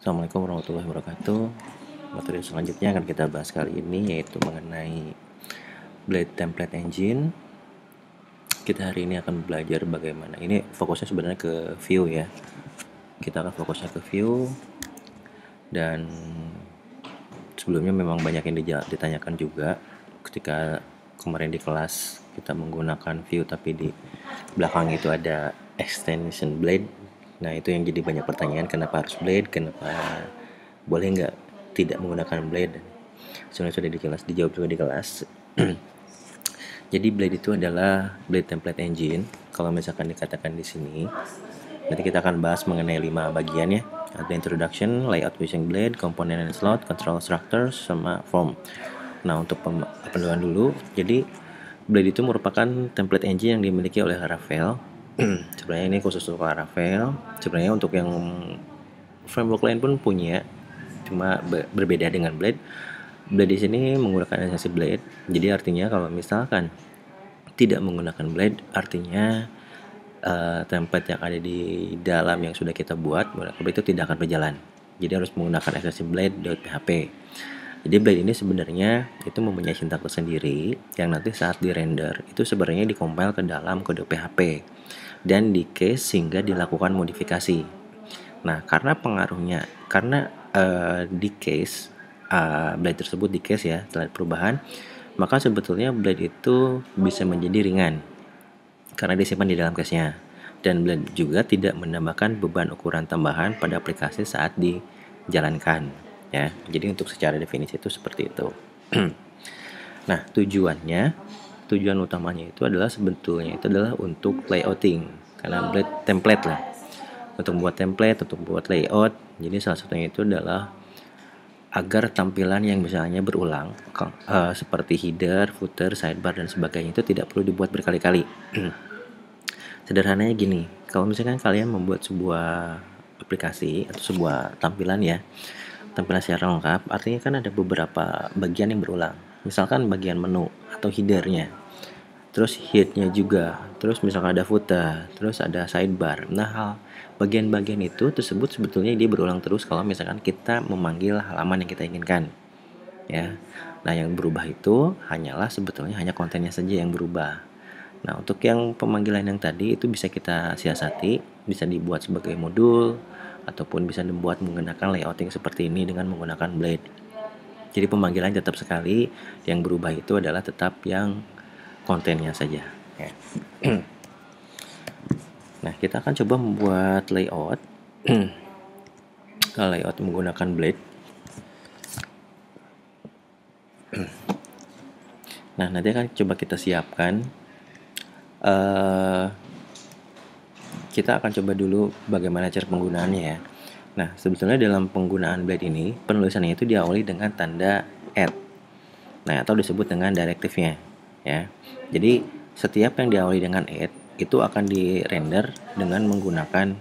Assalamualaikum warahmatullahi wabarakatuh. Materi selanjutnya akan kita bahas kali ini yaitu mengenai Blade Template Engine. Kita hari ini akan belajar bagaimana. Ini fokusnya sebenarnya ke view ya. Kita akan fokusnya ke view, dan sebelumnya memang banyak yang ditanyakan juga ketika kemarin di kelas kita menggunakan view tapi di belakang itu ada extension blade. Nah, itu yang jadi banyak pertanyaan, kenapa harus blade, kenapa boleh nggak tidak menggunakan blade. Sebenarnya sudah dijawab juga di kelas. Jadi blade itu adalah Blade Template Engine. Kalau misalkan dikatakan di sini, nanti kita akan bahas mengenai 5 bagian ya. Ada introduction, layout using blade, component and slot, control structures, sama form. Nah, untuk pendahuluan dulu, jadi blade itu merupakan template engine yang dimiliki oleh Laravel. Sebenarnya ini khusus untuk Laravel. Sebenarnya untuk yang framework lain pun punya, cuma berbeda dengan Blade. Blade di sini menggunakan esensi Blade. Jadi artinya kalau misalkan tidak menggunakan Blade, artinya template yang ada di dalam yang sudah kita buat itu tidak akan berjalan. Jadi harus menggunakan esensi Blade.php. Jadi Blade ini sebenarnya itu mempunyai sintak tersendiri yang nanti saat di render itu sebenarnya dikompil ke dalam kode PHP dan di case sehingga dilakukan modifikasi. Nah, karena di case blade tersebut di case ya setelah perubahan, maka sebetulnya blade itu bisa menjadi ringan karena disimpan di dalam case-nya, dan blade juga tidak menambahkan beban ukuran tambahan pada aplikasi saat dijalankan ya. Jadi untuk secara definisi itu seperti itu. Nah, tujuan utamanya itu adalah sebetulnya itu adalah untuk layouting, karena blade template lah, untuk membuat template, untuk membuat layout. Jadi salah satunya itu adalah agar tampilan yang misalnya berulang seperti header, footer, sidebar dan sebagainya itu tidak perlu dibuat berkali-kali. Sederhananya gini, kalau misalkan kalian membuat sebuah aplikasi atau sebuah tampilan ya, tampilan secara lengkap, artinya kan ada beberapa bagian yang berulang. Misalkan bagian menu atau headernya, terus headnya juga, terus misalkan ada footer, terus ada sidebar. Nah, bagian-bagian itu tersebut sebetulnya dia berulang terus kalau misalkan kita memanggil halaman yang kita inginkan ya. Nah, yang berubah itu hanyalah sebetulnya hanya kontennya saja yang berubah. Nah, untuk yang pemanggilan yang tadi itu bisa kita siasati, bisa dibuat sebagai modul ataupun bisa dibuat menggunakan layouting seperti ini dengan menggunakan blade. Jadi pemanggilan tetap sekali, yang berubah itu adalah tetap yang kontennya saja ya. Nah, kita akan coba membuat layout layout menggunakan blade. Nah, nanti akan coba kita siapkan. Kita akan coba dulu bagaimana cara penggunaannya ya. Nah, sebetulnya dalam penggunaan blade ini, penulisannya itu diawali dengan tanda add. Nah, atau disebut dengan direktifnya ya. Jadi, setiap yang diawali dengan add itu akan di-render dengan menggunakan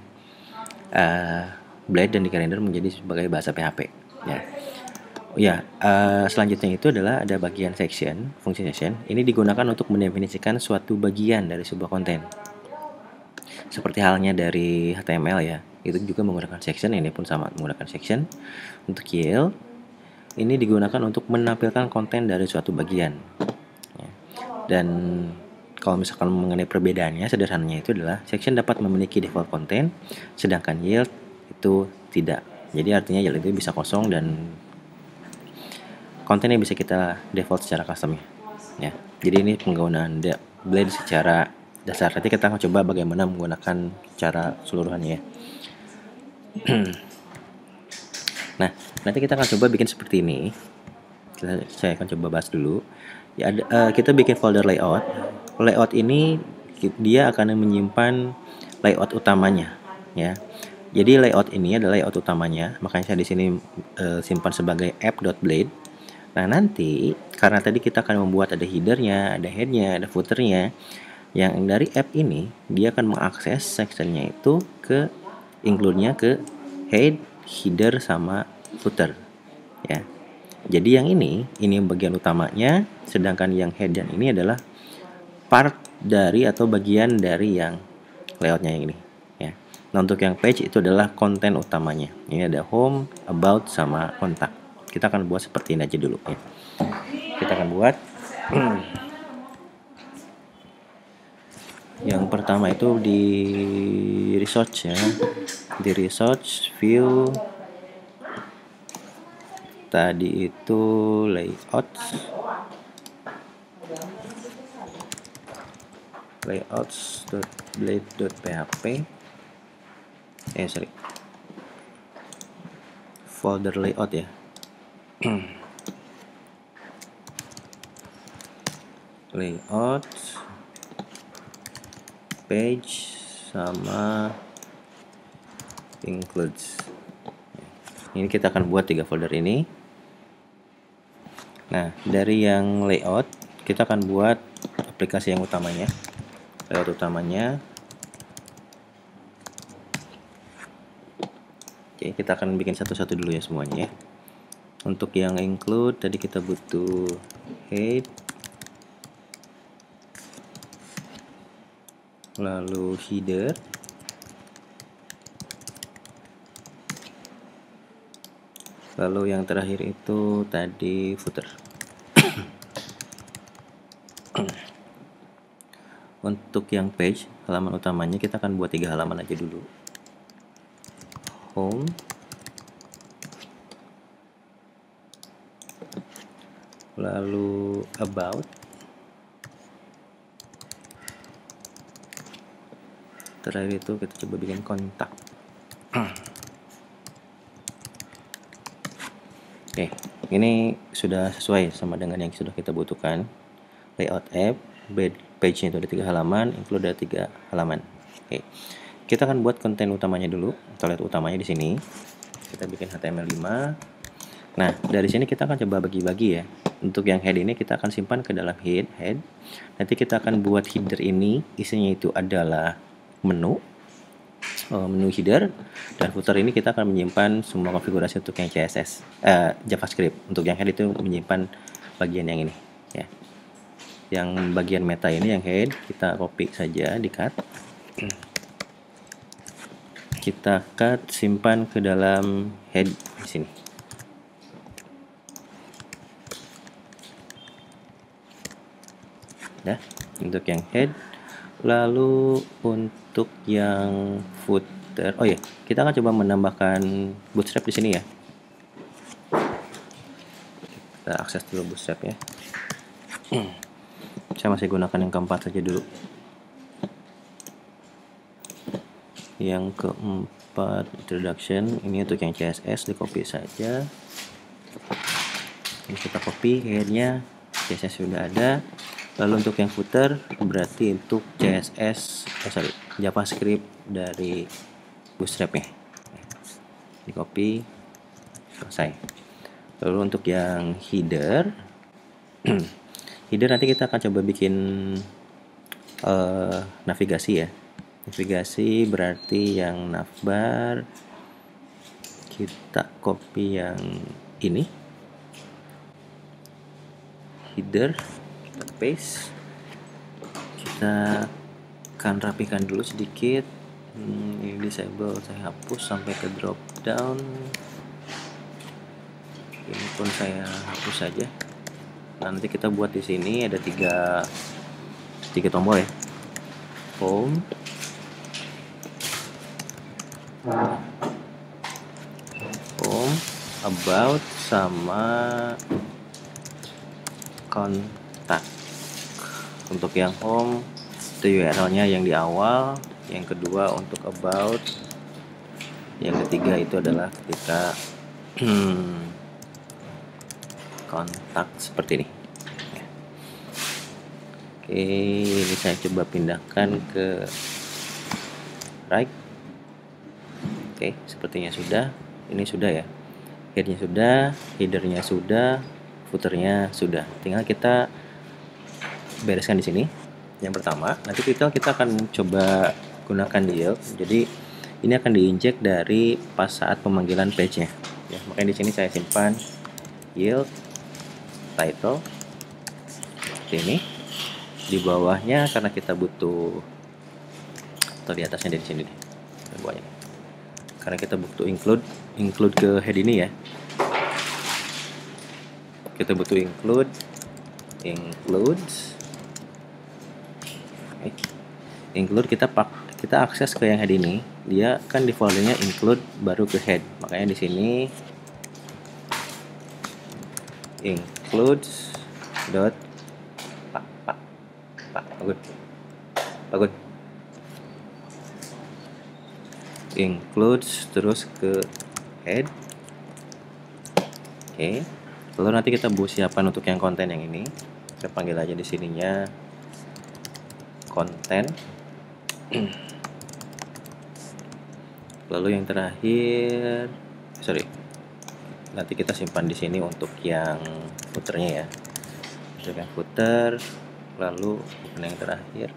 blade dan di-render menjadi sebagai bahasa PHP ya. Selanjutnya itu adalah ada bagian section, fungsi section. Ini digunakan untuk mendefinisikan suatu bagian dari sebuah konten. Seperti halnya dari HTML ya, itu juga menggunakan section, ini pun sama menggunakan section. Untuk YAML, ini digunakan untuk menampilkan konten dari suatu bagian ya. Dan kalau misalkan mengenai perbedaannya, sederhananya itu adalah section dapat memiliki default konten, sedangkan yield itu tidak. Jadi artinya yield itu bisa kosong dan kontennya bisa kita default secara custom ya. Jadi ini penggunaan blade secara dasar. Nanti kita akan coba bagaimana menggunakan cara seluruhannya ya. Nah, nanti kita akan coba bikin seperti ini. Saya akan coba bahas dulu ya. Kita bikin folder layout. Layout ini dia akan menyimpan layout utamanya ya. Jadi layout ini adalah layout utamanya, makanya saya di sini simpan sebagai app.blade. Nah, nanti karena tadi kita akan membuat ada headernya, ada headnya, ada footernya. Yang dari app ini dia akan mengakses sectionnya itu ke include-nya ke head, header sama footer ya. Jadi yang ini bagian utamanya, sedangkan yang head dan ini adalah part dari atau bagian dari yang layoutnya yang ini ya. Nah, untuk yang page itu adalah konten utamanya. Ini ada home, about, sama kontak. Kita akan buat seperti ini aja dulu ya. Kita akan buat yang pertama itu di research ya. Di research view tadi itu layouts.blade.php sorry, folder layout ya. Layout, page, sama includes. Ini kita akan buat 3 folder ini. Nah, dari yang layout kita akan buat aplikasi yang utamanya. Layout utamanya. Oke, kita akan bikin satu-satu dulu ya semuanya ya. Untuk yang include tadi kita butuh head, lalu header, lalu yang terakhir itu tadi footer. Untuk yang page, halaman utamanya kita akan buat 3 halaman aja dulu. Home, lalu about, terakhir itu kita coba bikin kontak. Oke, ini sudah sesuai sama dengan yang sudah kita butuhkan. Layout app, page-nya itu ada 3 halaman, include ada 3 halaman. Oke, kita akan buat konten utamanya dulu. Kita lihat utamanya di sini. Kita bikin HTML5. Nah, dari sini kita akan coba bagi-bagi ya. Untuk yang head ini kita akan simpan ke dalam head. Nanti kita akan buat header ini, isinya itu adalah menu header, dan footer ini kita akan menyimpan semua konfigurasi untuk yang CSS, JavaScript. Untuk yang head itu menyimpan bagian yang ini ya. Yang bagian meta ini yang head kita copy saja, di cut. Kita cut, simpan ke dalam head di sini. Nah, untuk yang head, lalu untuk yang footer, oh ya, kita akan coba menambahkan bootstrap di sini ya. Kita akses dulu bootstrap ya. Saya masih gunakan yang keempat saja dulu. Yang keempat introduction, ini untuk yang CSS, di copy saja. Ini kita copy headnya, CSS sudah ada. Lalu untuk yang footer berarti untuk CSS, JavaScript dari bootstrapnya. Di copy, selesai. Lalu untuk yang header, header nanti kita akan coba bikin navigasi ya. Navigasi berarti yang navbar, kita copy yang ini, header, kita paste. Kita akan rapikan dulu sedikit. Ini disable saya hapus sampai ke drop down. Ini pun saya hapus saja. Nanti kita buat di sini ada tiga tombol ya. Home, about, sama kontak. Untuk yang home itu URL-nya yang di awal, yang kedua untuk about, yang ketiga itu adalah ketika kontak seperti ini. Oke, ini saya coba pindahkan ke right. Oke, sepertinya sudah. Ini sudah ya. Headnya sudah, headernya sudah, footernya sudah. Tinggal kita bereskan di sini. Yang pertama, nanti kita akan coba gunakan yield. Jadi ini akan diinjek dari pas saat pemanggilan page-nya. Ya, makanya di sini saya simpan yield title seperti ini. Di bawahnya karena kita butuh, atau di atasnya dari sini deh. buahnya. Karena kita butuh include ke head ini ya. Kita butuh include kita akses ke yang head ini, dia kan defaultnya include baru ke head, makanya di sini includes dot bagus includes terus ke head. Oke. Lalu nanti kita siapkan untuk yang konten yang ini. Saya panggil aja di sininya konten. Lalu yang terakhir, nanti kita simpan di sini untuk yang footernya ya. Untuk yang footer, lalu yang terakhir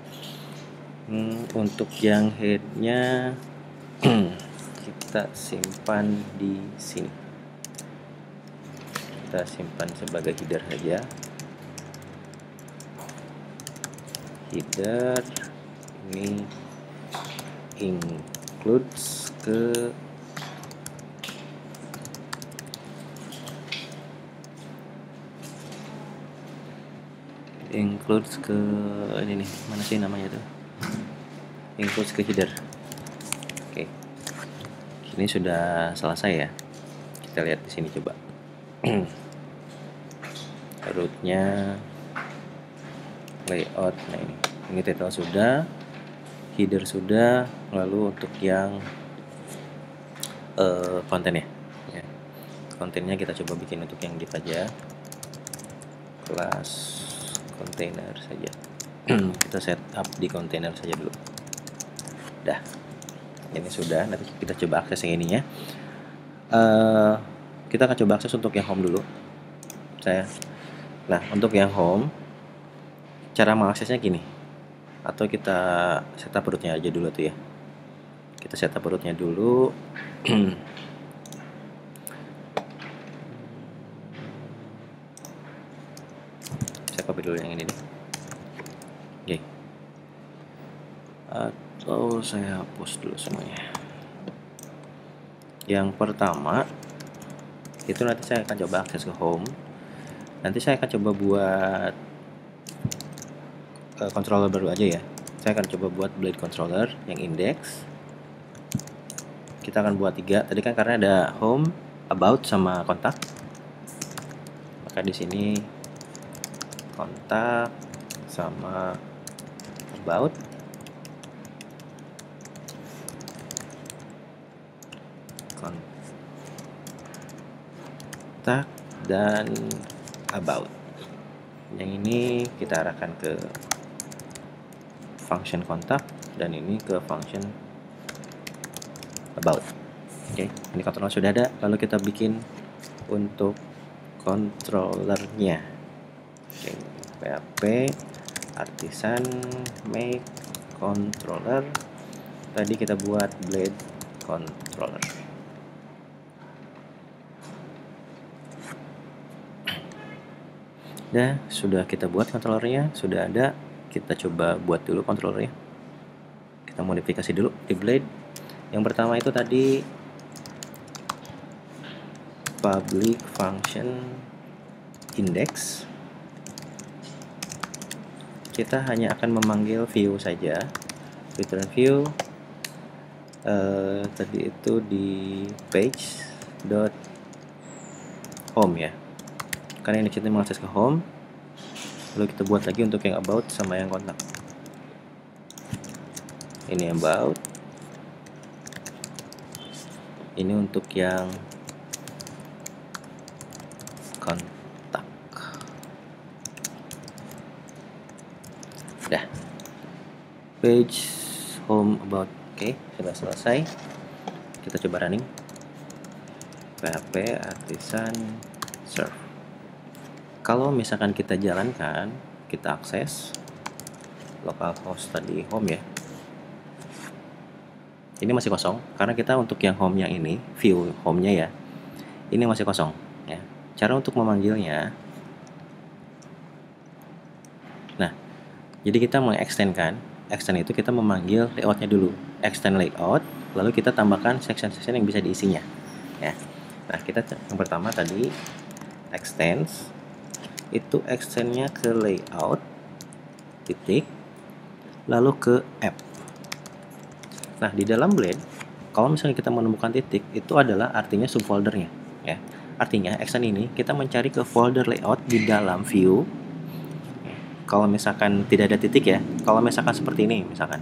untuk yang headnya kita simpan di sini. Kita simpan sebagai header saja. Header ini includes ke ini nih, mana sih namanya tuh, includes ke header. Oke, ini sudah selesai ya. Kita lihat di sini coba. Rootnya, layout, nah ini title sudah, header sudah, lalu untuk yang konten ya. Kontennya kita coba bikin untuk yang div aja, kelas container saja. Kita setup di container saja dulu. Dah, ini sudah. Nanti kita coba akses yang ininya. Kita akan coba akses untuk yang home dulu. Nah, untuk yang home, cara mengaksesnya gini. Atau kita setup rootnya aja dulu tuh ya. Kita setup rootnya dulu. Saya copy dulu yang ini nih. Oke. Atau saya hapus dulu semuanya. Yang pertama itu nanti saya akan coba akses ke home. Nanti saya akan coba buat controller baru aja ya. Saya akan coba buat blade controller yang index. Kita akan buat 3. Tadi kan karena ada home, about sama kontak. Maka di sini kontak sama about. Kontak dan about. Yang ini kita arahkan ke function kontak dan ini ke function about. Oke, ini controller sudah ada. Lalu kita bikin untuk controllernya. Oke, php artisan make controller. Tadi kita buat blade controller. Nah, sudah kita buat controllernya, sudah ada. Kita coba buat dulu controllernya. Kita modifikasi dulu di blade. Yang pertama itu tadi public function index. Kita hanya akan memanggil view saja. Return view. Tadi itu di page.home ya. Karena ini kita mengakses ke home. Lalu kita buat lagi untuk yang about sama yang kontak. Ini about. Ini untuk yang kontak. Dah. Page home about. Oke, sudah selesai. Kita coba running. php artisan serve. Kalau misalkan kita jalankan, kita akses localhost tadi home ya. Ini masih kosong karena kita untuk yang home yang ini, view home-nya ya. Ini masih kosong ya. Cara untuk memanggilnya. Nah, jadi kita extend itu kita memanggil layout-nya dulu. Extend layout. lalu kita tambahkan section-section yang bisa diisinya ya. Nah, kita yang pertama tadi extends, itu extendnya ke layout titik lalu ke app. Nah, di dalam Blade kalau misalnya kita menemukan titik, itu adalah artinya subfoldernya ya. Artinya extend ini kita mencari ke folder layout di dalam view. Kalau misalkan tidak ada titik ya, kalau misalkan seperti ini misalkan,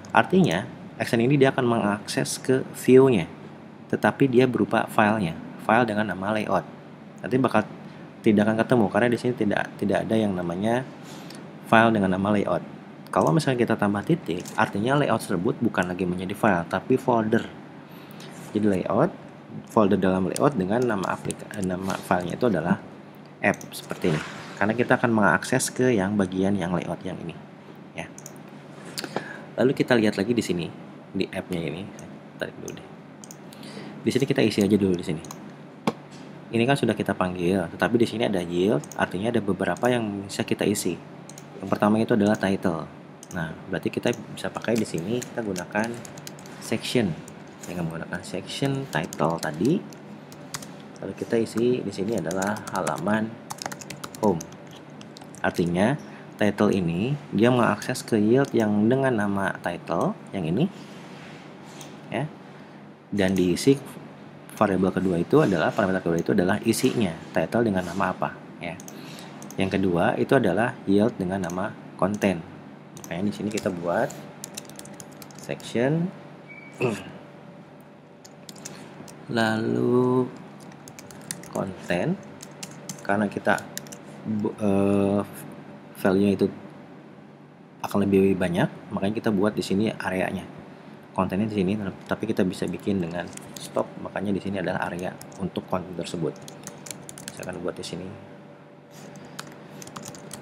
artinya extend ini dia akan mengakses ke view-nya, tetapi dia berupa filenya, file dengan nama layout. Nanti bakal tidak akan ketemu karena di sini tidak ada yang namanya file dengan nama layout. Kalau misalnya kita tambah titik, artinya layout tersebut bukan lagi menjadi file tapi folder. Jadi layout, folder dalam layout dengan nama nama filenya itu adalah app seperti ini. Karena kita akan mengakses ke yang bagian yang layout yang ini, ya. Lalu kita lihat lagi di sini di app-nya ini. Tarik dulu deh. Di sini kita isi aja dulu di sini. Ini kan sudah kita panggil, tetapi di sini ada yield, artinya ada beberapa yang bisa kita isi. Yang pertama itu adalah title. Nah, berarti kita bisa pakai di sini kita gunakan section. Dengan menggunakan section title tadi, lalu kita isi di sini adalah halaman home. Artinya title ini dia mengakses ke yield yang dengan nama title yang ini ya. Dan diisi variabel kedua itu adalah parameter kedua itu adalah isinya, title dengan nama apa ya. Yang kedua itu adalah yield dengan nama content. Makanya di sini kita buat section lalu content, karena kita value-nya itu akan lebih banyak, makanya kita buat di sini areanya. Kontennya di sini, tapi kita bisa bikin dengan stop, makanya di sini adalah area untuk konten tersebut. Saya akan buat di sini.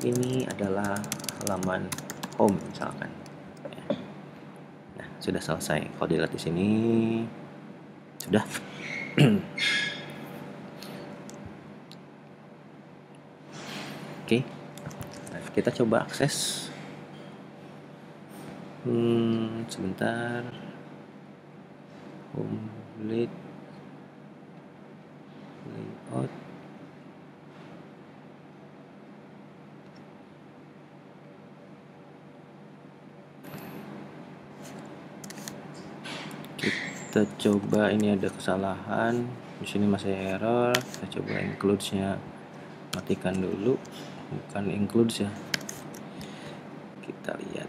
Ini adalah halaman home misalkan. Nah, sudah selesai. Kalau dilihat di sini sudah. Oke. Nah, kita coba akses. Sebentar. Home Blade layout. Kita coba, ini ada kesalahan di sini, masih error. Kita coba includes-nya matikan dulu, bukan includes ya. Kita lihat.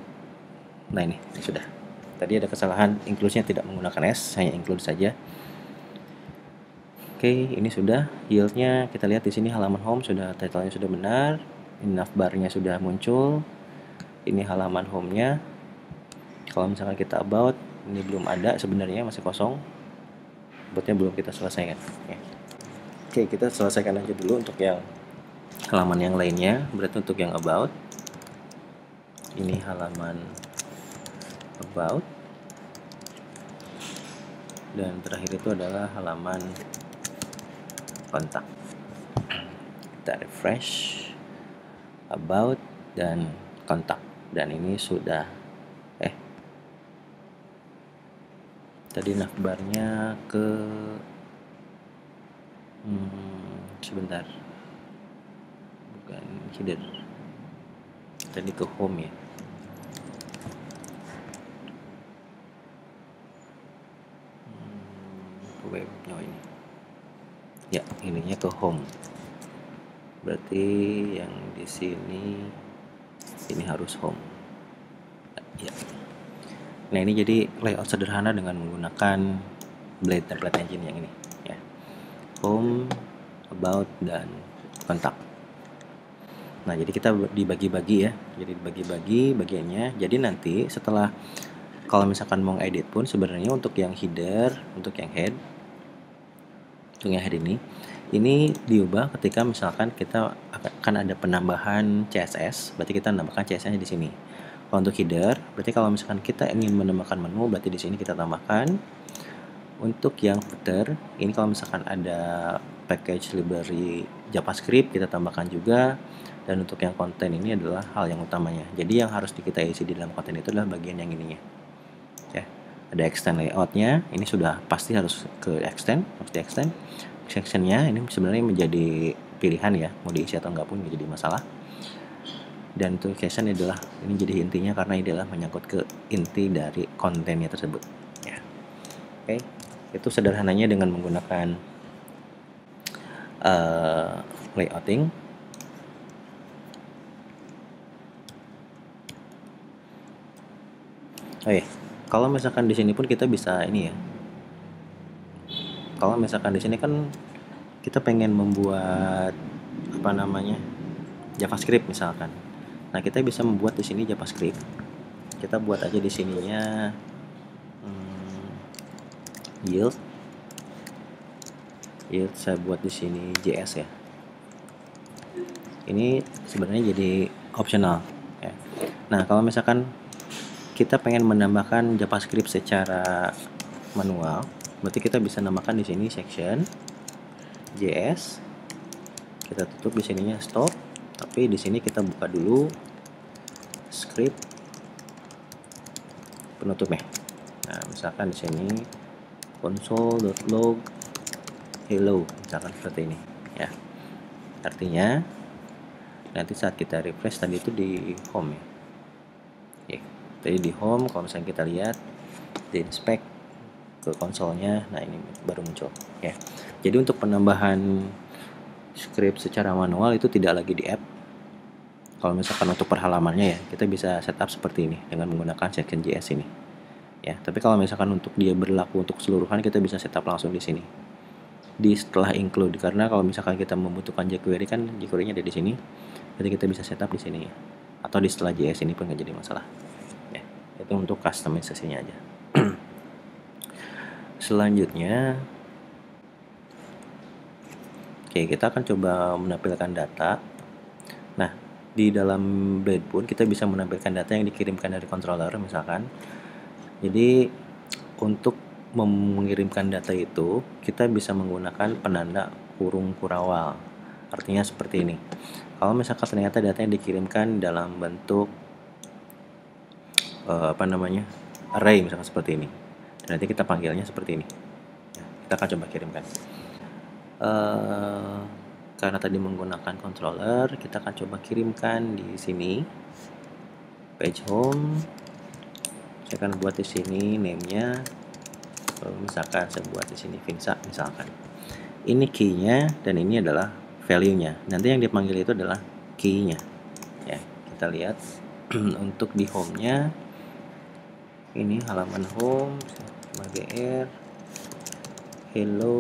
Nah, ini sudah. Tadi ada kesalahan, includes-nya tidak menggunakan S, hanya include saja. Oke, ini sudah yield-nya. Kita lihat di sini halaman home sudah, title-nya sudah benar. Ini navbar-nya sudah muncul. Ini halaman home-nya. Kalau misalkan kita about, ini belum ada sebenarnya, masih kosong. Buatnya belum kita selesaikan. Oke, kita selesaikan aja dulu untuk yang halaman yang lainnya. Berarti untuk yang about, ini halaman about, dan terakhir itu adalah halaman kontak. Kita refresh about dan kontak, dan ini sudah tadi navbarnya ke sebentar, bukan header, tadi ke home ya. Web, ini ya, ininya ke home, berarti yang di sini ini harus home ya. Nah, ini jadi layout sederhana dengan menggunakan Blade Template Engine yang ini ya. Home, about, dan kontak. Nah, jadi kita dibagi-bagi ya. Jadi dibagi-bagi bagiannya. Jadi nanti setelah, kalau misalkan mau edit pun sebenarnya untuk yang header, untuk yang head ini diubah ketika misalkan kita akan ada penambahan CSS, berarti kita menambahkan CSS-nya di sini. Kalau untuk header, berarti kalau misalkan kita ingin menambahkan menu, berarti di sini kita tambahkan. Untuk yang footer, ini kalau misalkan ada package library JavaScript, kita tambahkan juga. Dan untuk yang konten ini adalah hal yang utamanya. Jadi yang harus kita isi di dalam konten itu adalah bagian yang ininya. Ya. ada extend layoutnya, ini sudah pasti harus ke extend, harus di extend. Sectionnya ini sebenarnya menjadi pilihan ya, mau diisi atau enggak pun jadi masalah. Dan untuk caption adalah ini jadi intinya karena ini adalah menyangkut ke inti dari kontennya tersebut ya. Oke, itu sederhananya dengan menggunakan layouting. Kalau misalkan di sini pun kita bisa ini ya. Kalau misalkan di sini kan kita pengen membuat apa namanya JavaScript misalkan. Nah, kita bisa membuat di sini JavaScript. Kita buat aja di sininya yield. Yield saya buat di sini JS ya. Ini sebenarnya jadi optional ya. Nah, kalau misalkan kita pengen menambahkan JavaScript secara manual, berarti kita bisa namakan di sini section JS. Kita tutup di sininya stop, tapi di sini kita buka dulu script penutupnya. Nah, misalkan di sini console.log hello, misalkan seperti ini ya. Artinya nanti saat kita refresh tadi itu di home ya. Oke, tadi di home kalau misalnya kita lihat di inspect ke konsolnya, nah ini baru muncul ya. Jadi untuk penambahan script secara manual itu tidak lagi di app. Kalau misalkan untuk perhalamannya ya, kita bisa setup seperti ini dengan menggunakan section JS ini ya. Tapi kalau misalkan untuk dia berlaku untuk keseluruhan, kita bisa setup langsung di sini di setelah include, karena kalau misalkan kita membutuhkan jQuery kan jQuery-nya ada di sini, jadi kita bisa setup di sini ya. Atau di setelah JS ini pun nggak jadi masalah ya. Itu untuk customisasinya aja. Selanjutnya, oke, kita akan coba menampilkan data. Nah, di dalam Blade pun kita bisa menampilkan data yang dikirimkan dari controller misalkan. Jadi untuk mengirimkan data itu kita bisa menggunakan penanda kurung kurawal. Artinya seperti ini. Kalau misalkan ternyata data yang dikirimkan dalam bentuk array misalkan seperti ini, dan nanti kita panggilnya seperti ini ya, kita akan coba kirimkan. Karena tadi menggunakan controller, kita akan coba kirimkan di sini page home. Saya akan buat di sini name-nya, misalkan saya buat di sini Vinsa misalkan. Ini key-nya dan ini adalah value-nya. Nanti yang dipanggil itu adalah key-nya ya. Kita lihat untuk di home-nya ini halaman home bgr hello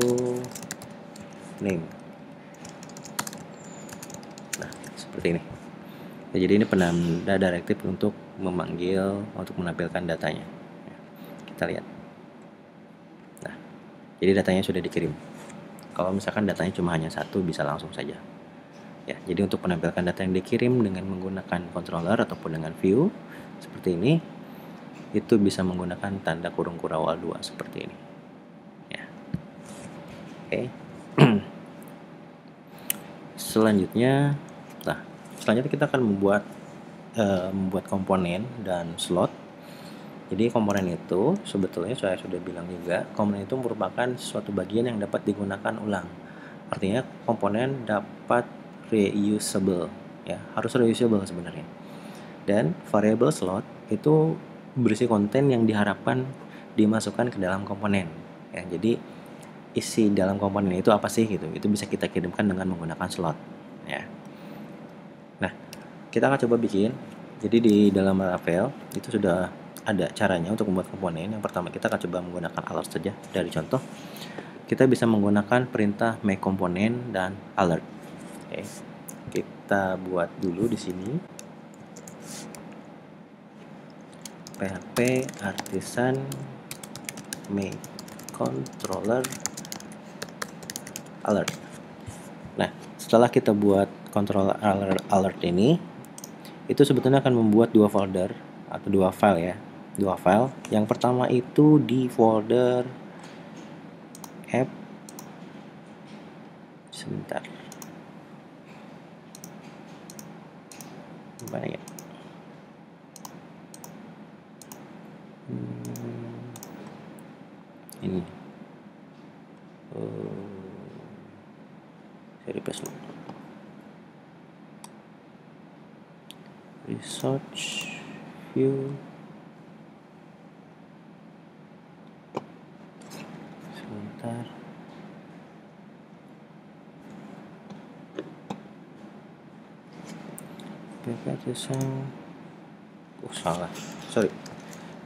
name. Nah, seperti ini ya, jadi ini penanda direktif untuk memanggil, untuk menampilkan datanya ya. Kita lihat. Nah, jadi datanya sudah dikirim. Kalau misalkan datanya cuma hanya satu, bisa langsung saja ya. Jadi untuk menampilkan data yang dikirim dengan menggunakan controller ataupun dengan view seperti ini, itu bisa menggunakan tanda kurung kurawal 2 seperti ini ya. Oke. Selanjutnya kita akan membuat komponen dan slot. Jadi komponen itu sebetulnya saya sudah bilang juga, komponen itu merupakan suatu bagian yang dapat digunakan ulang. Artinya komponen dapat reusable ya, harus reusable sebenarnya. Dan variable slot itu berisi konten yang diharapkan dimasukkan ke dalam komponen ya. Jadi isi dalam komponen itu apa sih gitu, itu bisa kita kirimkan dengan menggunakan slot ya. Nah, kita akan coba bikin. Jadi di dalam Laravel itu sudah ada caranya untuk membuat komponen. Yang pertama kita akan coba menggunakan alert saja. Dari contoh, kita bisa menggunakan perintah make komponen dan alert. Oke. Kita buat dulu di sini php artisan make controller alert. Nah, setelah kita buat controller alert ini, itu sebetulnya akan membuat dua folder atau dua file ya. Dua file. Yang pertama itu di folder app. Sebentar. Mana ya? Saya replace research view. Sebentar. Salah, sorry,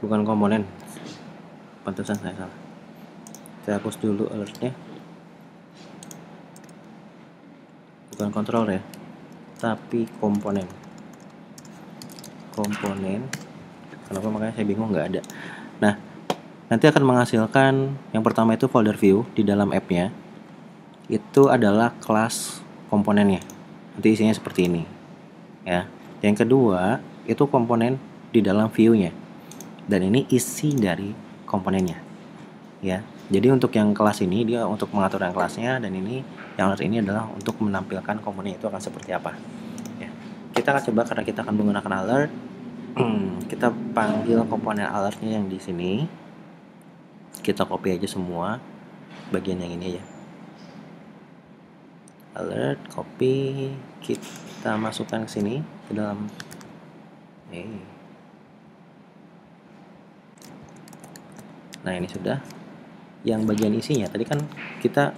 bukan komponen, pantesan saya salah. Saya hapus dulu alertnya, bukan kontrol ya, tapi komponen. Kenapa makanya saya bingung, nggak ada. Nah, nanti akan menghasilkan yang pertama itu folder view di dalam app-nya. Itu adalah kelas komponennya. Nanti isinya seperti ini. Ya. Yang kedua, itu komponen di dalam view-nya. Dan ini isi dari komponennya. Ya. Jadi untuk yang kelas ini dia untuk mengatur yang kelasnya, dan ini yang alert ini adalah untuk menampilkan komponen itu akan seperti apa. Ya. Kita akan coba, karena kita akan menggunakan alert. Kita panggil komponen alertnya yang di sini. Kita copy aja semua bagian yang ini ya. Alert, copy, kita masukkan ke sini ke dalam. Nah, ini sudah. Yang bagian isinya tadi kan kita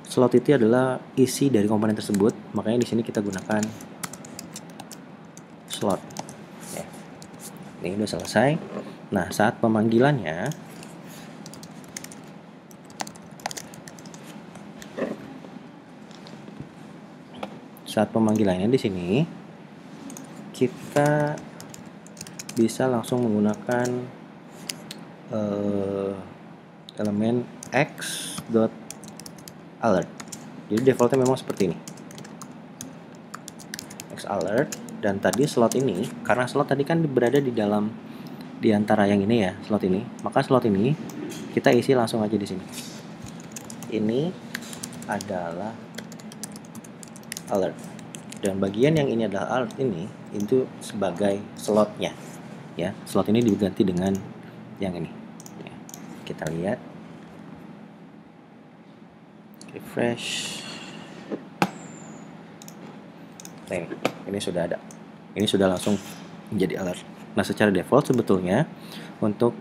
slot itu adalah isi dari komponen tersebut, makanya di sini kita gunakan slot. Ya. Ini udah selesai. Nah, saat pemanggilannya di sini kita bisa langsung menggunakan elemen x.alert. Jadi defaultnya memang seperti ini, x.alert. Dan tadi slot ini, karena slot tadi kan berada di dalam, di antara yang ini ya, slot ini, maka slot ini kita isi langsung aja di sini. Ini adalah alert, dan bagian yang ini adalah alert ini itu sebagai slotnya ya. Slot ini diganti dengan yang ini ya. Kita lihat, refresh. Nah, ini sudah ada, ini sudah langsung menjadi alert. Nah, secara default sebetulnya untuk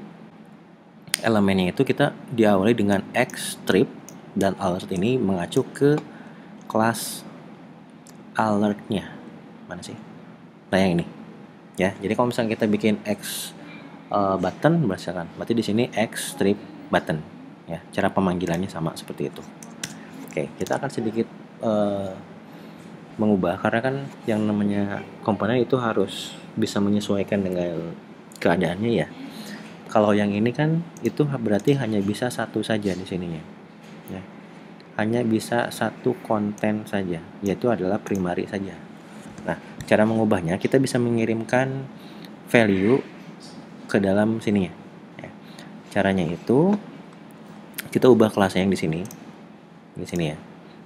elemennya itu kita diawali dengan x strip, dan alert ini mengacu ke kelas alertnya. Mana sih? Nah, yang ini ya. Jadi kalau misalnya kita bikin x button berarti di sini x strip button ya. Cara pemanggilannya sama seperti itu. Oke, kita akan sedikit mengubah, karena kan yang namanya komponen itu harus bisa menyesuaikan dengan keadaannya ya. Kalau yang ini kan itu berarti hanya bisa satu saja di sininya ya. Hanya bisa satu konten saja, yaitu adalah primary saja. Nah, cara mengubahnya kita bisa mengirimkan value ke dalam sini ya. Caranya itu kita ubah kelasnya yang di sini ya.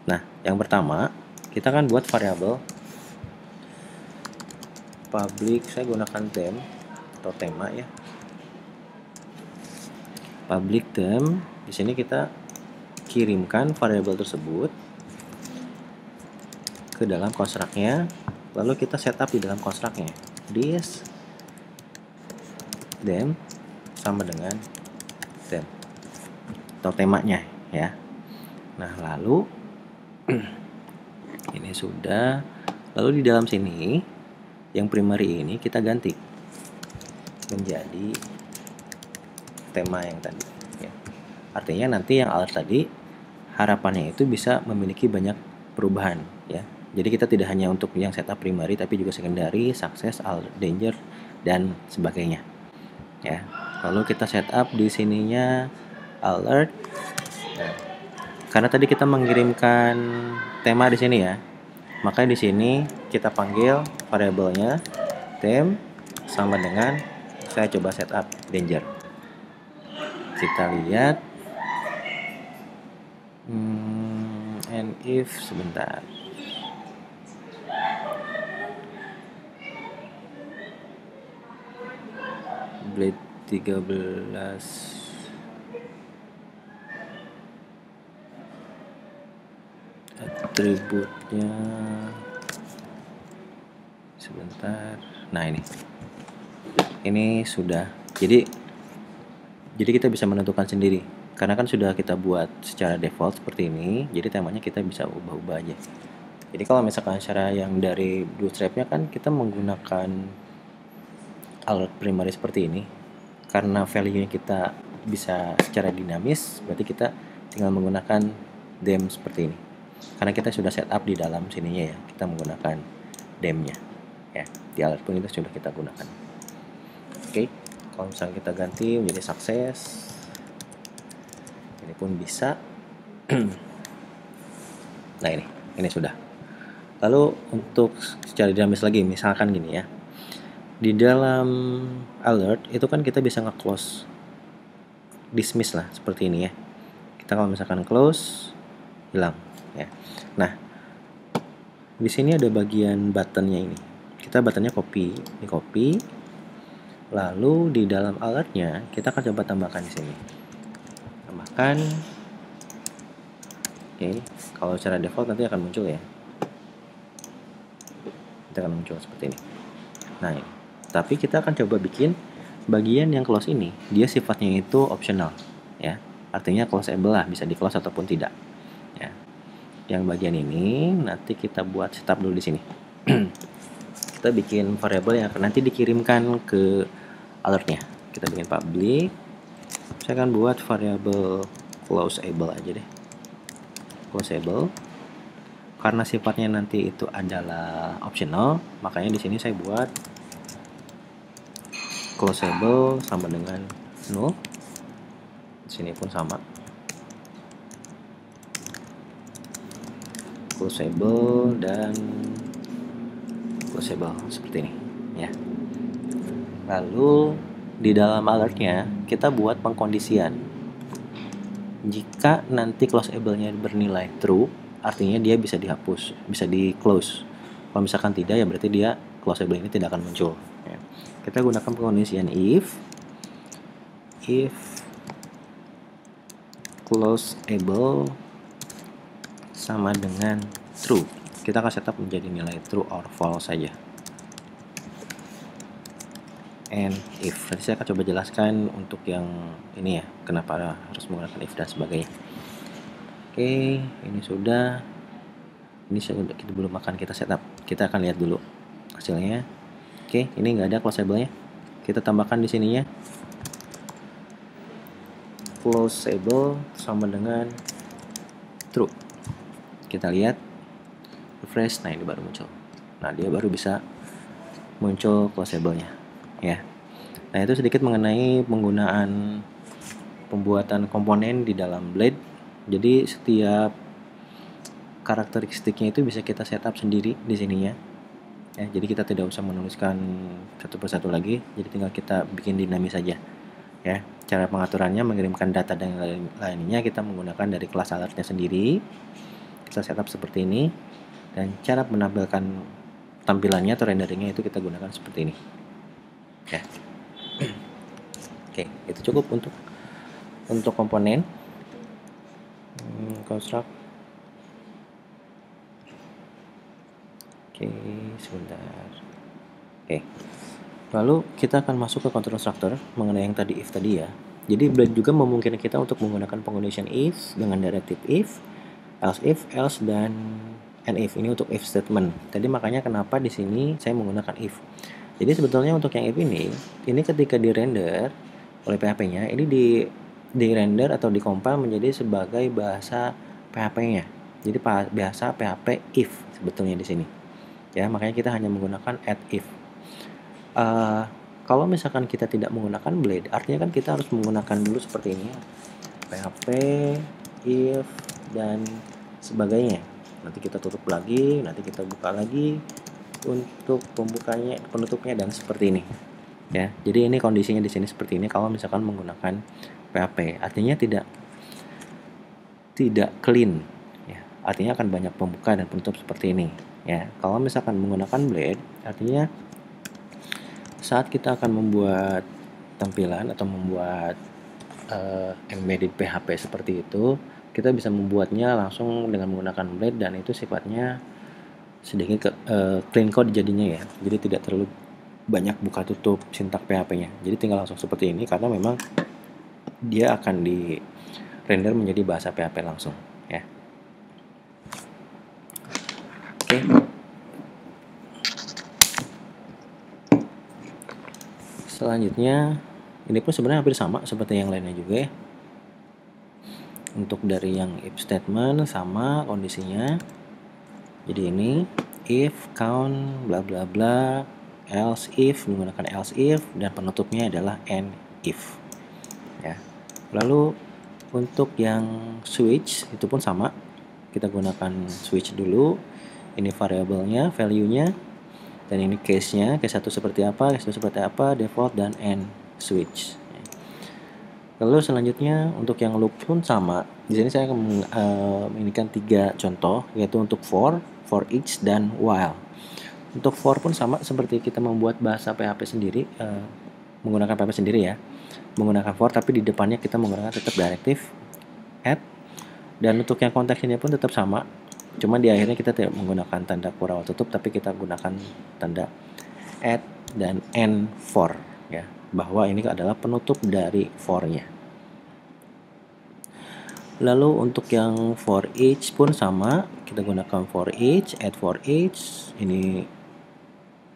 Nah, yang pertama kita kan buat variabel public, saya gunakan them atau tema ya. Public them, di sini kita kirimkan variabel tersebut ke dalam konstruknya, lalu kita setup di dalam konstruknya this them sama dengan them atau temanya ya. Nah, lalu ini sudah. Lalu di dalam sini yang primary ini kita ganti menjadi tema yang tadi ya. Artinya nanti yang alert tadi harapannya itu bisa memiliki banyak perubahan ya. Jadi kita tidak hanya untuk yang setup primary, tapi juga secondary, success, alert, danger, dan sebagainya ya. Lalu kita setup di sininya alert ya. Karena tadi kita mengirimkan tema di sini ya, maka di sini kita panggil variabelnya them sama dengan, saya coba setup danger. Kita lihat and if, sebentar, blade 13 atributnya sebentar. Nah, ini sudah. Jadi kita bisa menentukan sendiri. Karena kan sudah kita buat secara default seperti ini, jadi temanya kita bisa ubah-ubah aja. Jadi kalau misalkan cara yang dari Bootstrap-nya kan kita menggunakan alert primary seperti ini. Karena value-nya kita bisa secara dinamis, berarti kita tinggal menggunakan dem seperti ini. Karena kita sudah setup di dalam sininya ya, kita menggunakan dem-nya. Ya, di alert pun itu sudah kita gunakan. Oke, kalau misalnya kita ganti menjadi sukses, ini pun bisa. Nah, ini sudah. Lalu untuk secara dinamis lagi, misalkan gini ya, di dalam alert itu kan kita bisa nge-close, dismiss lah seperti ini ya. Kita kalau misalkan close, hilang ya. Nah, di sini ada bagian buttonnya ini. Kita buttonnya copy, ini copy. Lalu di dalam alertnya kita akan coba tambahkan di sini. Tambahkan. Oke, kalau secara default nanti akan muncul ya. Nanti akan muncul seperti ini. Nah, ini. Tapi kita akan coba bikin bagian yang close ini, dia sifatnya itu optional ya. Artinya closeable lah, bisa di close ataupun tidak. Ya. Yang bagian ini nanti kita buat setup dulu di sini. Kita bikin variable yang akan nanti dikirimkan ke alertnya. Kita bikin public. Saya akan buat variable closeable aja deh. Closeable. Karena sifatnya nanti itu adalah optional, makanya di sini saya buat closeable sama dengan null. Di sini pun sama. Closeable dan closeable seperti ini ya. Lalu di dalam alertnya kita buat pengkondisian. Jika nanti closeable-nya bernilai true, artinya dia bisa dihapus, bisa di close. Kalau misalkan tidak, ya berarti dia closeable ini tidak akan muncul ya. Kita gunakan pengkondisian if closeable sama dengan true. Kita akan setup menjadi nilai true or false saja. And if, nanti saya akan coba jelaskan untuk yang ini ya, kenapa harus menggunakan if dan sebagainya. Oke, ini sudah. Ini kita belum akan kita setup. Kita akan lihat dulu hasilnya. Oke, ini nggak ada closeable-nya. Kita tambahkan di sininya. Closeable sama dengan true. Kita lihat, refresh. Nah, ini baru muncul. Nah, dia baru bisa muncul closeable-nya ya. Nah, itu sedikit mengenai penggunaan pembuatan komponen di dalam Blade. Jadi setiap karakteristiknya itu bisa kita setup sendiri di sininya ya. Jadi kita tidak usah menuliskan satu persatu lagi, jadi tinggal kita bikin dinamis saja ya. Cara pengaturannya mengirimkan data dan lainnya kita menggunakan dari kelas alertnya sendiri. Kita setup seperti ini, dan cara menampilkan tampilannya atau renderingnya itu kita gunakan seperti ini ya. Oke, itu cukup untuk komponen construct. Oke, sebentar. Oke, lalu kita akan masuk ke control structure mengenai yang tadi if tadi ya. Jadi Blade juga memungkinkan kita untuk menggunakan condition if dengan directive if, else, dan and if. Ini untuk if statement. Tadi makanya kenapa di sini saya menggunakan if. Jadi sebetulnya untuk yang if ini ketika di render oleh PHP-nya, ini di render atau dikompil menjadi sebagai bahasa PHP-nya. Jadi bahasa PHP if sebetulnya di sini. Ya, makanya kita hanya menggunakan add if. Kalau misalkan kita tidak menggunakan Blade, artinya kan kita harus menggunakan dulu seperti ini, PHP, if, dan sebagainya. Nanti kita tutup lagi, nanti kita buka lagi untuk pembukanya, penutupnya, dan seperti ini. Ya, jadi ini kondisinya di sini seperti ini. Kalau misalkan menggunakan PHP, artinya tidak clean. Ya, artinya akan banyak pembuka dan penutup seperti ini. Ya, kalau misalkan menggunakan Blade, artinya saat kita akan membuat tampilan atau membuat embedded PHP seperti itu, kita bisa membuatnya langsung dengan menggunakan blade, dan itu sifatnya sedikit clean code jadinya ya, jadi tidak terlalu banyak buka tutup sintak PHP-nya. Jadi tinggal langsung seperti ini karena memang dia akan di render menjadi bahasa PHP langsung ya. Oke. Selanjutnya ini pun sebenarnya hampir sama seperti yang lainnya juga ya. Untuk dari yang if statement sama kondisinya. Jadi ini if count bla bla bla, else if menggunakan else if, dan penutupnya adalah and if ya. Lalu untuk yang switch itu pun sama, kita gunakan switch dulu. Ini variabelnya, value-nya, dan ini case-nya, case 1 seperti apa, case 2 seperti apa, default, dan end switch. Lalu selanjutnya untuk yang loop pun sama. Di sini saya akan menginginkan 3 contoh, yaitu untuk for each, dan while. Untuk for pun sama seperti kita membuat bahasa PHP sendiri, menggunakan PHP sendiri ya, menggunakan for, tapi di depannya kita menggunakan tetap directive add. Dan untuk yang konteksnya pun tetap sama, cuma di akhirnya kita tidak menggunakan tanda kurang tutup, tapi kita gunakan tanda add dan end for ya, bahwa ini adalah penutup dari for-nya. Lalu untuk yang for each pun sama, kita gunakan for each, add for each. Ini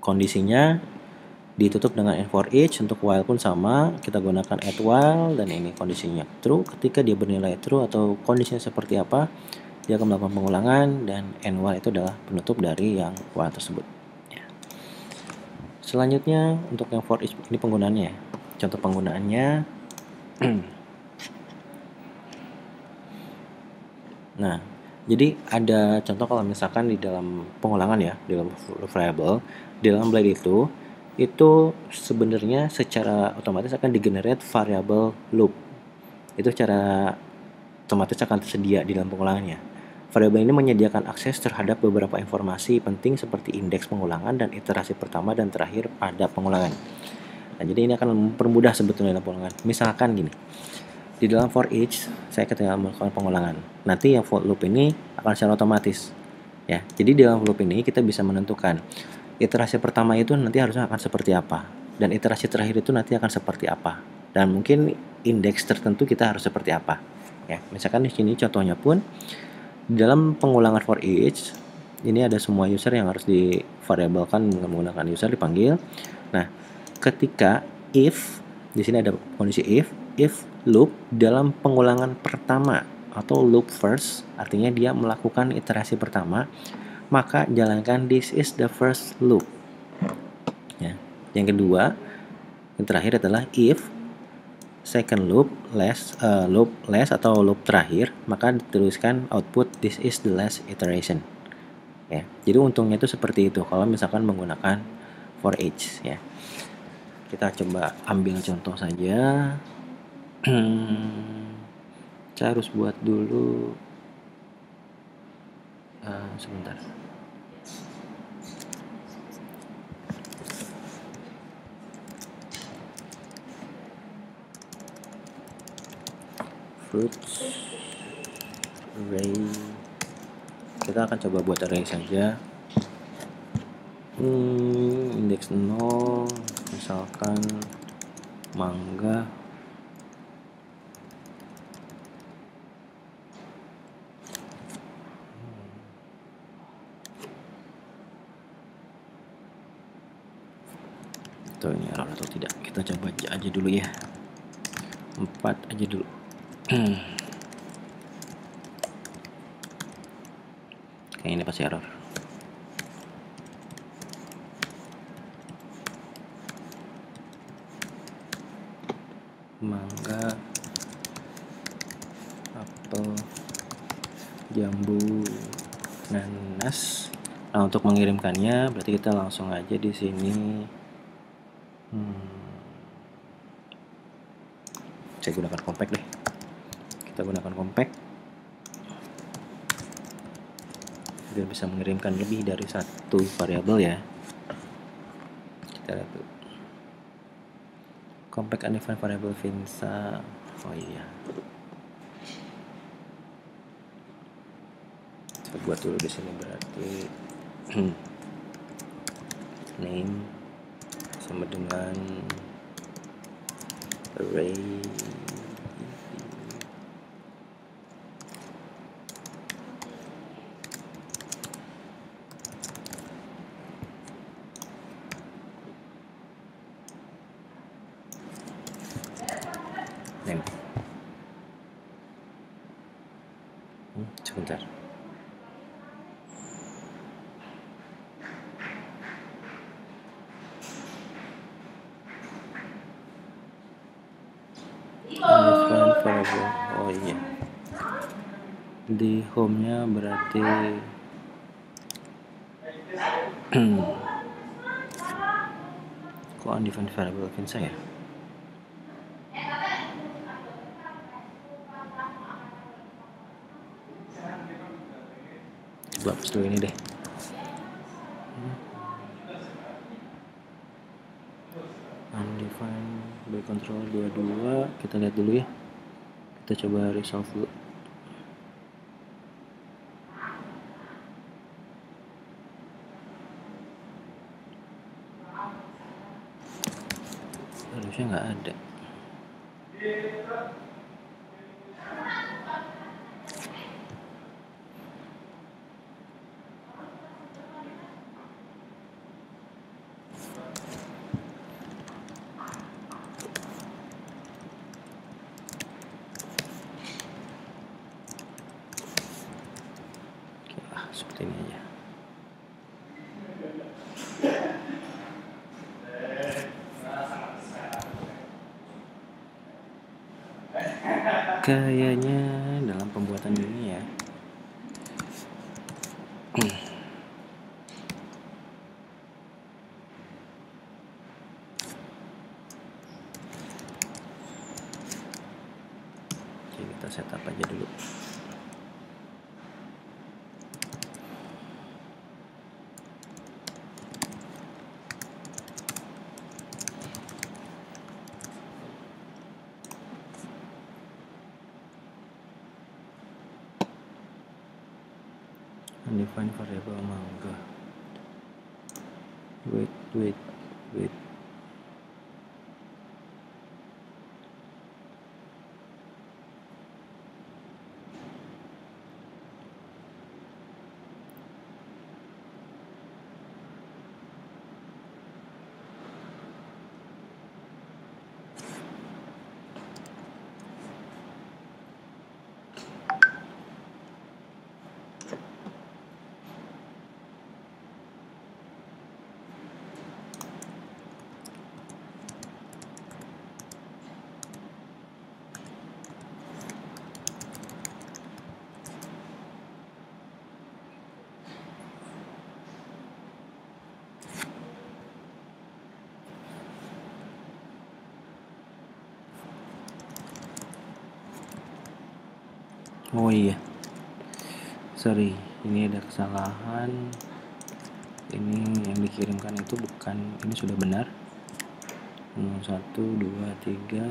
kondisinya ditutup dengan end for each. Untuk while pun sama, kita gunakan add while, dan ini kondisinya true. Ketika dia bernilai true atau kondisinya seperti apa, dia akan melakukan pengulangan, dan end while itu adalah penutup dari yang while tersebut ya. Selanjutnya untuk yang for each ini penggunaannya, contoh penggunaannya. Nah, jadi ada contoh kalau misalkan di dalam pengulangan ya, di dalam variable, di dalam blade itu sebenarnya secara otomatis akan digenerate variable loop. Itu secara otomatis akan tersedia di dalam pengulangannya. Variabel ini menyediakan akses terhadap beberapa informasi penting seperti indeks pengulangan dan iterasi pertama dan terakhir pada pengulangan. Nah, jadi ini akan mempermudah sebetulnya dalam pengulangan. Misalkan gini, di dalam for each saya ketika melakukan pengulangan, nanti yang for loop ini akan secara otomatis ya. Jadi di dalam loop ini kita bisa menentukan iterasi pertama itu nanti harusnya akan seperti apa, dan iterasi terakhir itu nanti akan seperti apa, dan mungkin indeks tertentu kita harus seperti apa ya. Misalkan di sini contohnya pun di dalam pengulangan for each ini ada semua user yang harus di variabelkan menggunakan user dipanggil. Nah, ketika if di sini ada kondisi if loop dalam pengulangan pertama atau loop first, artinya dia melakukan iterasi pertama, maka jalankan this is the first loop ya. Yang kedua, yang terakhir adalah if second loop last atau loop terakhir, maka dituliskan output this is the last iteration ya. Jadi untungnya itu seperti itu kalau misalkan menggunakan for each ya. Kita coba ambil contoh saja. Saya harus buat dulu sebentar. Fruits array, kita akan coba buat array saja. Indeks 0 misalkan mangga. Tuh, ini error atau tidak, kita coba aja dulu ya, 4 aja dulu. Kayaknya ini pasti error. Mangga, apel, jambu, nanas. Nah, untuk mengirimkannya berarti kita langsung aja di sini. Saya gunakan compact deh. Kita gunakan compact biar bisa mengirimkan lebih dari satu variabel ya. Kita lihat dulu. Compact undefined variable Vinsa. Oh iya. Saya buat dulu di sini berarti name sama dengan array name. Sebentar. Undefined variable. Oh iya. Di home-nya berarti kok undefined variable Kinsa ya? Coba hapus dulu ini deh. Undefined by control 22, kita lihat dulu ya. Kita coba resolve dulu. Harusnya nggak ada. Oke lah, seperti ini aja. Kayaknya dalam pembuatan ini ya oke, kita setup aja dulu. Undefined variable mangga. Wait. Oh iya, sorry, ini ada kesalahan. Ini yang dikirimkan itu bukan, ini sudah benar. 1, 2, 3.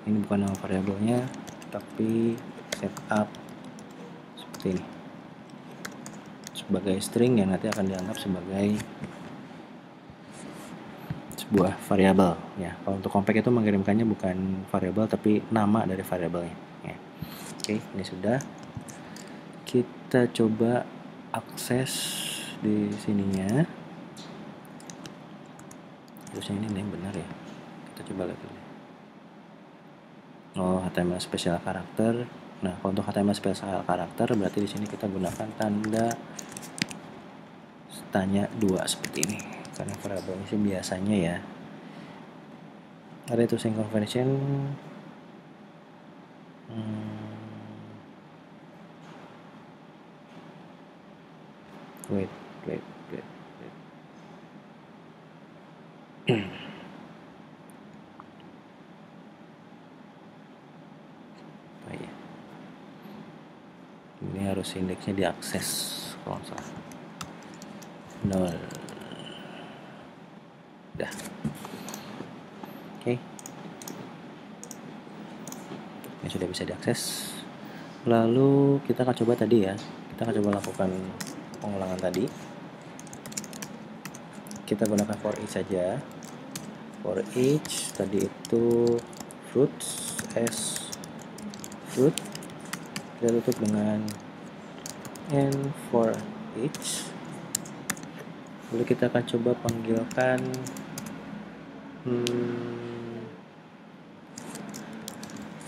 Ini bukan nama variabelnya, tapi setup seperti ini sebagai string yang nanti akan dianggap sebagai sebuah variabel ya. Kalau untuk compact itu mengirimkannya bukan variabel tapi nama dari variabelnya ya. Oke, ini sudah. Kita coba akses di sininya. Terusnya ini yang benar ya. Kita coba lihat dulu. Oh, HTML special character. Nah, kalau untuk HTML special character berarti di sini kita gunakan tanda tanya 2 seperti ini. Karena variabelnya sih biasanya ya array to string conversion. Wait. Oh iya. Ini harus indeksnya diakses kalau nggak salah. 0. Udah. Oke. Ini sudah bisa diakses. Lalu kita akan coba tadi ya, kita akan coba lakukan pengulangan tadi. Kita gunakan for each saja. For each tadi itu fruits as fruit, kita tutup dengan and for each. Lalu kita akan coba panggilkan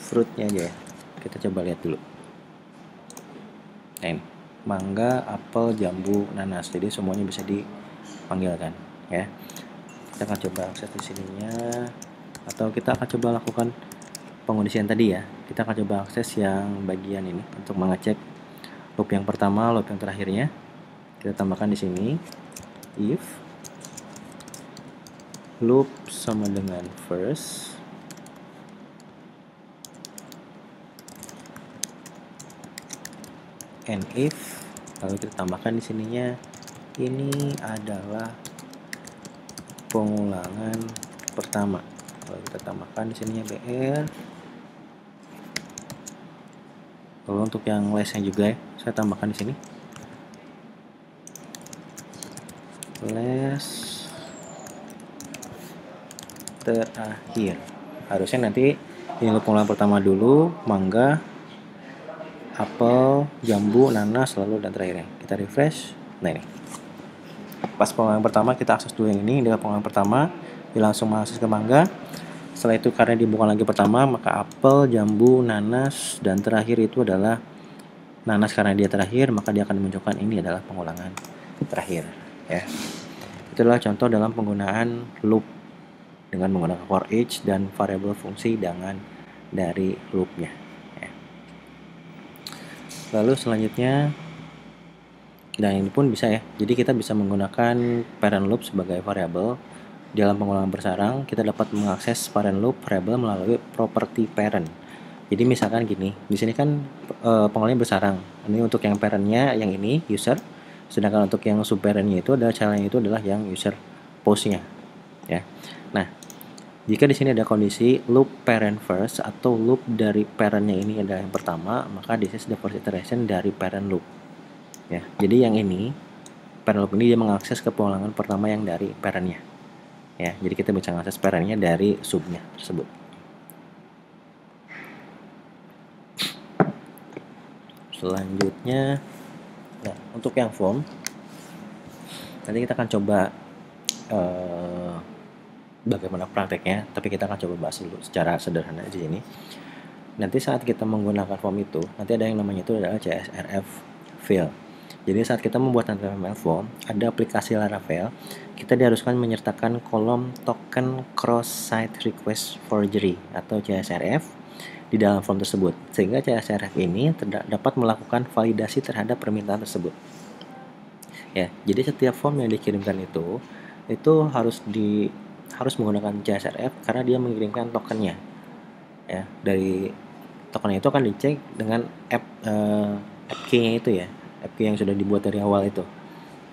fruitnya aja ya. Kita coba lihat dulu. Nah, ini mangga, apel, jambu, nanas. Jadi semuanya bisa dipanggilkan ya. Kita akan coba akses di sininya, atau kita akan coba lakukan pengondisian tadi ya. Kita akan coba akses yang bagian ini untuk mengecek loop yang pertama, loop yang terakhirnya. Kita tambahkan di sini if loop sama dengan first and if, lalu kita tambahkan di sininya ini adalah pengulangan pertama. Lalu kita tambahkan di sininya BR. Lalu untuk yang lesnya juga ya, saya tambahkan di sini les terakhir. Harusnya nanti ini loop pengulangan pertama dulu, mangga, apel, jambu, nanas, lalu dan terakhirnya. Kita refresh. Nah ini. Pas pengulangan pertama kita akses dulu yang ini, dengan pengulangan pertama dia langsung mengakses ke mangga. Setelah itu karena dibuka lagi pertama, maka apel, jambu, nanas, dan terakhir itu adalah nanas. Karena dia terakhir, maka dia akan menunjukkan ini adalah pengulangan terakhir ya. Itulah contoh dalam penggunaan loop dengan menggunakan for each dan variabel fungsi dengan dari loopnya ya. Lalu selanjutnya, dan ini pun bisa ya, jadi kita bisa menggunakan parent loop sebagai variabel. Dalam pengulangan bersarang, kita dapat mengakses parent loop variabel melalui property parent. Jadi misalkan gini, di sini kan pengulangan bersarang. Ini untuk yang parentnya yang ini user, sedangkan untuk yang subparentnya itu adalah childnya itu adalah yang user postnya ya. Nah, jika di sini ada kondisi loop parent first atau loop dari parentnya ini adalah yang pertama, maka this is the first iteration dari parent loop ya. Jadi yang ini parent loop ini dia mengakses ke pengulangan pertama yang dari parentnya ya. Jadi kita bisa mengakses parentnya dari subnya tersebut. Selanjutnya, nah untuk yang form nanti kita akan coba bagaimana prakteknya, tapi kita akan coba bahas dulu secara sederhana di sini. Nanti saat kita menggunakan form itu, nanti ada yang namanya itu adalah CSRF field. Jadi saat kita membuat HTML form, ada aplikasi Laravel, kita diharuskan menyertakan kolom token cross site request forgery atau CSRF di dalam form tersebut, sehingga CSRF ini dapat melakukan validasi terhadap permintaan tersebut. Ya, jadi setiap form yang dikirimkan itu harus menggunakan CSRF karena dia mengirimkan tokennya. Ya, dari tokennya itu akan dicek dengan app key-nya itu ya, app key yang sudah dibuat dari awal itu.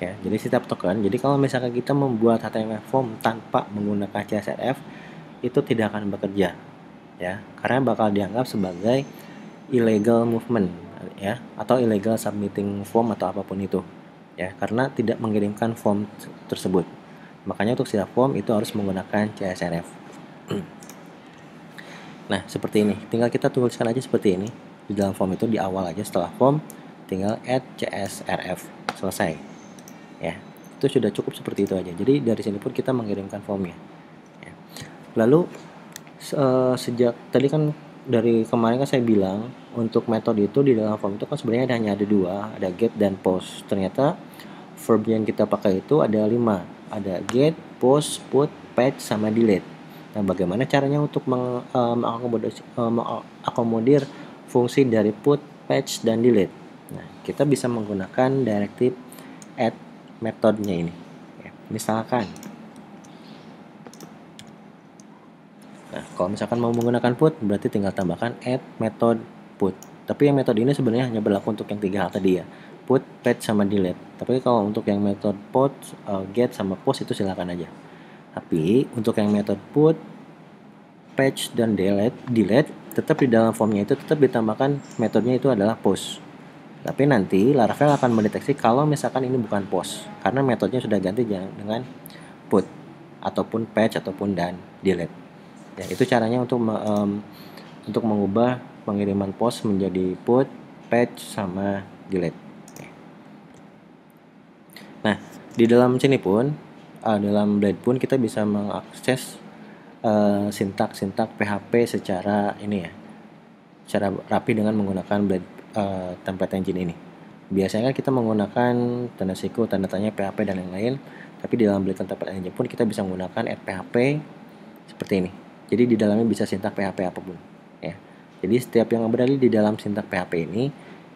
Ya, jadi setiap token. Jadi kalau misalkan kita membuat HTML form tanpa menggunakan CSRF, itu tidak akan bekerja. Ya, karena bakal dianggap sebagai illegal movement ya, atau illegal submitting form atau apapun itu ya, karena tidak mengirimkan form tersebut. Makanya untuk setiap form itu harus menggunakan CSRF. Nah seperti ini, tinggal kita tuliskan aja seperti ini di dalam form itu, di awal aja setelah form tinggal add CSRF, selesai ya. Itu sudah cukup seperti itu aja. Jadi dari sini pun kita mengirimkan formnya ya. Lalu sejak tadi kan dari kemarin kan saya bilang untuk metode itu di dalam form itu kan sebenarnya hanya ada dua, ada get dan post. Ternyata verb yang kita pakai itu ada 5, ada get, post, put, patch, sama delete. Nah bagaimana caranya untuk mengakomodir fungsi dari put, patch, dan delete? Nah kita bisa menggunakan directive add metodenya ini ya. Misalkan kalau misalkan mau menggunakan put, berarti tinggal tambahkan add method put. Tapi yang metode ini sebenarnya hanya berlaku untuk yang 3 hal tadi ya, put, patch, sama delete. Tapi kalau untuk yang method put, get, sama post itu silakan aja. Tapi untuk yang method put, patch, dan delete tetap di dalam formnya itu tetap ditambahkan metodenya itu adalah post. Tapi nanti Laravel akan mendeteksi kalau misalkan ini bukan post, karena metodenya sudah ganti dengan put ataupun patch ataupun dan delete. Ya, itu caranya untuk mengubah pengiriman post menjadi put, patch sama delete. Nah, di dalam sini pun dalam Blade pun kita bisa mengakses sintak-sintak PHP secara ini ya, secara rapi dengan menggunakan Blade template engine ini. Biasanya kita menggunakan tanda siku, tanda tanya, PHP dan lain-lain, tapi di dalam Blade template engine pun kita bisa menggunakan add PHP seperti ini. Jadi di dalamnya bisa sintak PHP apapun ya. Jadi setiap yang berada di dalam sintak PHP ini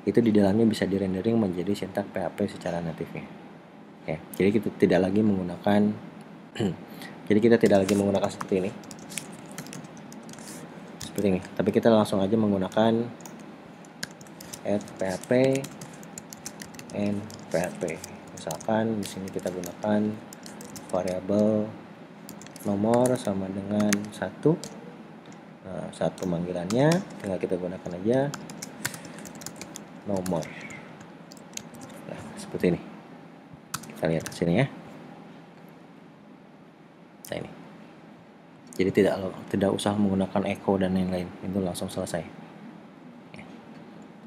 itu di dalamnya bisa direndering menjadi sintak PHP secara natifnya. Ya, jadi kita tidak lagi menggunakan seperti ini, tapi kita langsung aja menggunakan add PHP and PHP. Misalkan di sini kita gunakan variabel nomor sama dengan 1. Nah, saat pemanggilannya tinggal kita gunakan aja nomor. Nah, seperti ini. Kita lihat di sini ya. Nah, ini. Jadi tidak usah menggunakan echo dan lain-lain, itu langsung selesai. Ya.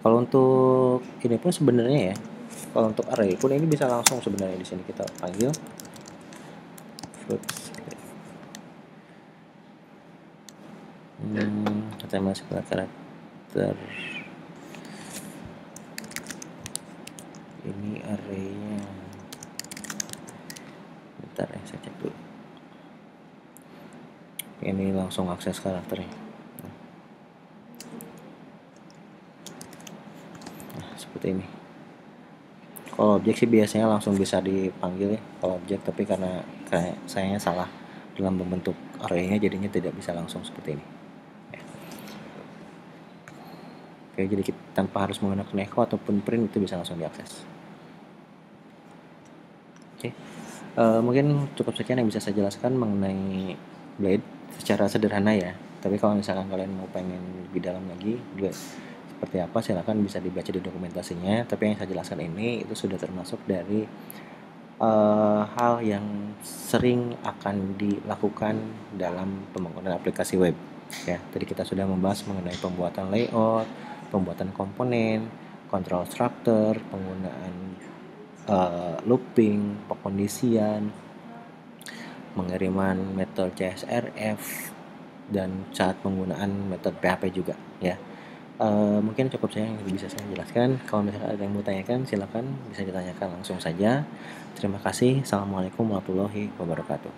Kalau untuk ini pun sebenarnya ya, kalau untuk array pun ini bisa langsung sebenarnya di sini kita panggil kita masuk ke karakter ini arraynya. Bentar ya, saya cek dulu. Ini langsung akses karakternya. Nah, seperti ini. Kalau objek sih biasanya langsung bisa dipanggil ya kalau objek, tapi karena sayangnya salah dalam membentuk arraynya, jadinya tidak bisa langsung seperti ini. Oke, jadi kita tanpa harus menggunakan echo ataupun print itu bisa langsung diakses. Oke, mungkin cukup sekian yang bisa saya jelaskan mengenai Blade secara sederhana ya. Tapi kalau misalkan kalian mau pengen lebih dalam lagi Blade seperti apa, silakan bisa dibaca di dokumentasinya. Tapi yang saya jelaskan ini itu sudah termasuk dari hal yang sering akan dilakukan dalam pembangunan aplikasi web. Ya, tadi kita sudah membahas mengenai pembuatan layout, pembuatan komponen, control structure, penggunaan looping, pengkondisian, pengiriman metode CSRF, dan saat penggunaan metode PHP juga ya. Mungkin cukup saya yang bisa saya jelaskan. Kalau misalnya ada yang mau tanyakan, silakan bisa ditanyakan langsung saja. Terima kasih. Assalamualaikum warahmatullahi wabarakatuh.